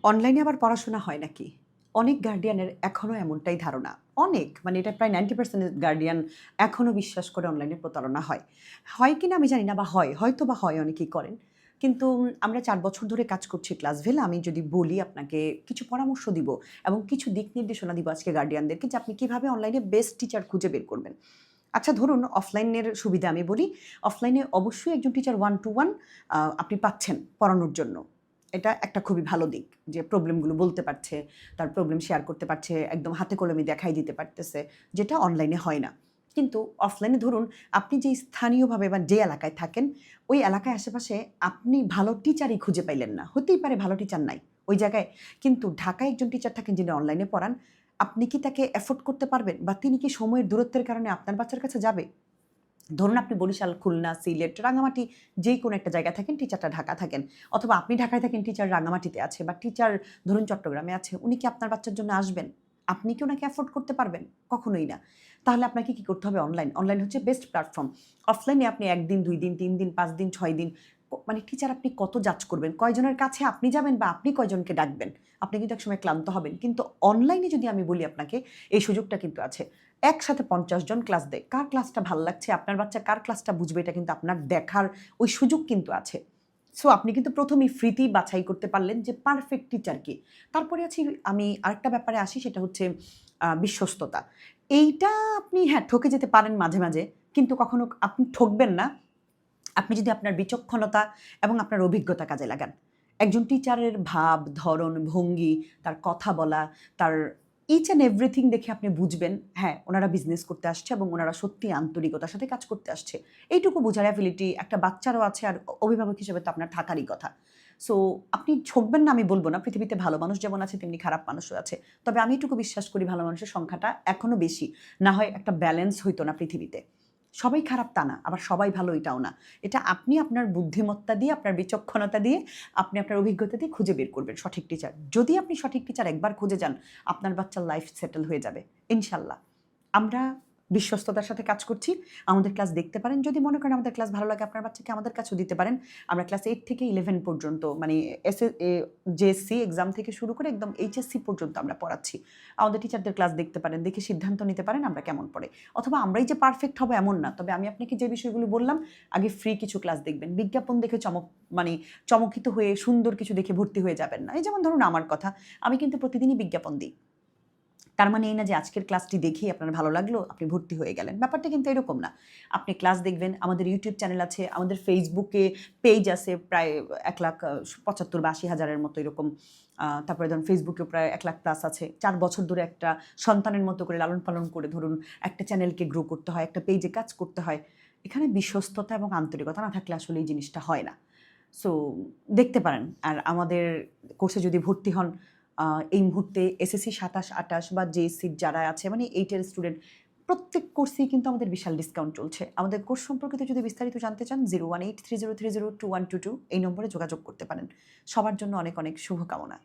অনলাইনে আবার পড়াশোনা হয় নাকি? অনেক গার্ডিয়ানের এখনো এমনটাই ধারণা। অনেক মানে এটা প্রায় 90% গার্ডিয়ান এখনো বিশ্বাস করে অনলাইনে প্রতারণা হয়। হয় কিনা আমি জানি না বা হয়, হয়তোবা হয় অনেকেই করেন। কিন্তু আমরা ৪ বছর ধরে কাজ করছি ক্লাসভেলে। আমি যদি বলি আপনাকে কিছু পরামর্শ দিব এবং কিছু দিক নির্দেশনা দিব আজকে গার্ডিয়ানদেরকে যে আপনি কিভাবে অনলাইনে বেস্ট টিচার খুঁজে বের করবেন। আচ্ছা ধরুন অফলাইনের সুবিধা আমি বলি। অফলাইনে অবশ্যই একজন টিচার 1 to 1 আপনি পাচ্ছেন পড়ানোর জন্য। এটা একটা খুবই ভালো দিক যে প্রবলেমগুলো বলতে পারছে, তার প্রবলেম শেয়ার করতে পারছে, একদম হাতে কলমে দেখাই দিতে পারতেছে, যেটা অনলাইনে হয় না। কিন্তু অফলাইনে ধরুন আপনি যেই স্থানীয়ভাবে বা যে এলাকায় থাকেন, ওই এলাকায় আশেপাশে আপনি ভালো টিচারই খুঁজে পাইলেন না। হতেই পারে ভালো টিচার নাই ওই জায়গায়। কিন্তু ঢাকায় একজন টিচার থাকেন যিনি অনলাইনে পড়ান। আপনি কি তাকে এফোর্ড করতে পারবেন? বা তিনি কি সময়ের দূরত্বের কারণে আপনার বাচ্চার কাছে যাবে? ধরুন আপনি বরিশাল, খুলনা, সিলেট, রাঙামাটি যেই কোনো একটা জায়গায় থাকেন, টিচারটা ঢাকা থাকেন। অথবা আপনি ঢাকায় থাকেন, টিচার রাঙামাটিতে আছে বা টিচার ধরুন চট্টগ্রামে আছে। উনি কি আপনার বাচ্চার জন্য আসবেন? আপনি কি উনাকে এফোর্ড করতে পারবেন? কখনোই না। তাহলে আপনাকে কি করতে হবে? অনলাইন। অনলাইন হচ্ছে বেস্ট প্ল্যাটফর্ম। অফলাইনে আপনি ১ দিন, ২ দিন, ৩ দিন, ৫ দিন, ৬ দিন মানে টিচার আপনি কত জাজ করবেন? কয়জনের কাছে আপনি যাবেন বা আপনি কয়জনকে ডাকবেন? আপনি কিন্তু একসময় ক্লান্ত হবেন। কিন্তু অনলাইনে যদি আমি বলি আপনাকে, এই সুযোগটা কিন্তু আছে। একসাথে ৫০ জন ক্লাস দেয়। কার ক্লাসটা ভাল লাগছে, আপনার বাচ্চা কার ক্লাসটা বুঝবে এটা কিন্তু আপনার দেখার ওই সুযোগ কিন্তু আছে। সো আপনি কিন্তু ১ম এই ফ্রিতেই বাছাই করতে পারলেন যে পারফেক্ট টিচার কে। তারপরে আমি আরেকটা ব্যাপারে আসি সেটা হচ্ছে বিশ্বস্ততা। এইটা আপনি হ্যাঁ, ঠকে যেতে পারেন মাঝে, মাঝে। কিন্তু কখনো আপনি ঠকবেন না আপনি যদি আপনার বিচক্ষণতা এবং আপনার অভিজ্ঞতা কাজে লাগান। একজন টিচারের ভাব, ধরন, ভঙ্গি, তার কথা বলা, তার ইচ অ্যান্ড এভরিথিং দেখে আপনি বুঝবেন, হ্যাঁ, উনারা বিজনেস করতে আসছে এবং উনারা সত্যিই আন্তরিকতার সাথে কাজ করতে আসছে। এইটুকু বোঝার অ্যাবিলিটি একটা বাচ্চারও আছে আর অভিভাবক হিসেবে তো আপনার থাকারই কথা। সো আপনি ঠকবেন না আমি বলব না। পৃথিবীতে ভালো মানুষ যেমন আছে তেমনি খারাপ মানুষও আছে। তবে আমি এটুকু বিশ্বাস করি ভালো মানুষের সংখ্যাটা এখনো বেশি। না হয় একটা ব্যালেন্স হইতো না পৃথিবীতে। সবাই খারাপ তা না, আবার সবাই ভালো এটাও না। এটা আপনি আপনার বুদ্ধিমত্তা দিয়ে, আপনার বিচক্ষণতা দিয়ে, আপনি আপনার অভিজ্ঞতা দিয়ে খুঁজে বের করবেন সঠিক টিচার। যদি আপনি সঠিক টিচার একবার খুঁজে যান, আপনার বাচ্চার লাইফ সেটেল হয়ে যাবে। ইনশাল্লাহ। আমরা বিশ্বস্ততার সাথে কাজ করছি। আমাদের ক্লাস দেখতে পারেন। যদি মনে করেন আমাদের ক্লাস ভালো লাগে, আপনার বাচ্চাকে আমাদের কাছেও দিতে পারেন। আমরা ক্লাস 8 থেকে 11 পর্যন্ত মানে জেএসসি এক্সাম থেকে শুরু করে একদম এইচএসসি পর্যন্ত আমরা পড়াচ্ছি। আমাদের টিচারদের ক্লাস দেখতে পারেন, দেখে সিদ্ধান্ত নিতে পারেন আমরা কেমন পড়ে। অথবা আমরাই যে পারফেক্ট হবো এমন না। তবে আমি আপনাকে যে বিষয়গুলো বললাম, আগে ফ্রি কিছু ক্লাস দেখবেন। বিজ্ঞাপন দেখে মানে চমকিত হয়ে সুন্দর কিছু দেখে ভর্তি হয়ে যাবেন না। এই যেমন ধরুন আমার কথা, আমি কিন্তু প্রতিদিনই বিজ্ঞাপন দিই। তার মানে এই না যে আজকের ক্লাসটি দেখেই আপনার ভালো লাগলো, আপনি ভর্তি হয়ে গেলেন। ব্যাপারটা কিন্তু এরকম না। আপনি ক্লাস দেখবেন, আমাদের ইউটিউব চ্যানেল আছে, আমাদের ফেসবুকে পেজ আছে প্রায় ১,৭৫,০০০ বা ৮০,০০০ এর মতো এরকম। তারপরে ধরুন ফেসবুকেও প্রায় ১,০০,০০০ প্লাস আছে। ৪ বছর ধরে একটা সন্তানের মতো করে লালন-পালন করে ধরুন একটা চ্যানেলকে গ্রো করতে হয়, একটা পেজে কাজ করতে হয়। এখানে বিশ্বস্ততা এবং আন্তরিকতা না থাকলে আসলে এই জিনিসটা হয় না। সো দেখতে পারেন। আর আমাদের কোর্সে যদি ভর্তি হন, আ এই মুহূর্তে এসএসসি ২৭, ২৮ বা জেএসসির যারা আছে মানে 8 এর স্টুডেন্ট প্রত্যেক কোর্সেই কিন্তু আমাদের বিশাল ডিসকাউন্ট চলছে। আমাদের কোর্স সম্পর্কিত যদি বিস্তারিত জানতে চান 01830302122 এই নম্বরে যোগাযোগ করতে পারেন। সবার জন্য অনেক, অনেক শুভকামনা।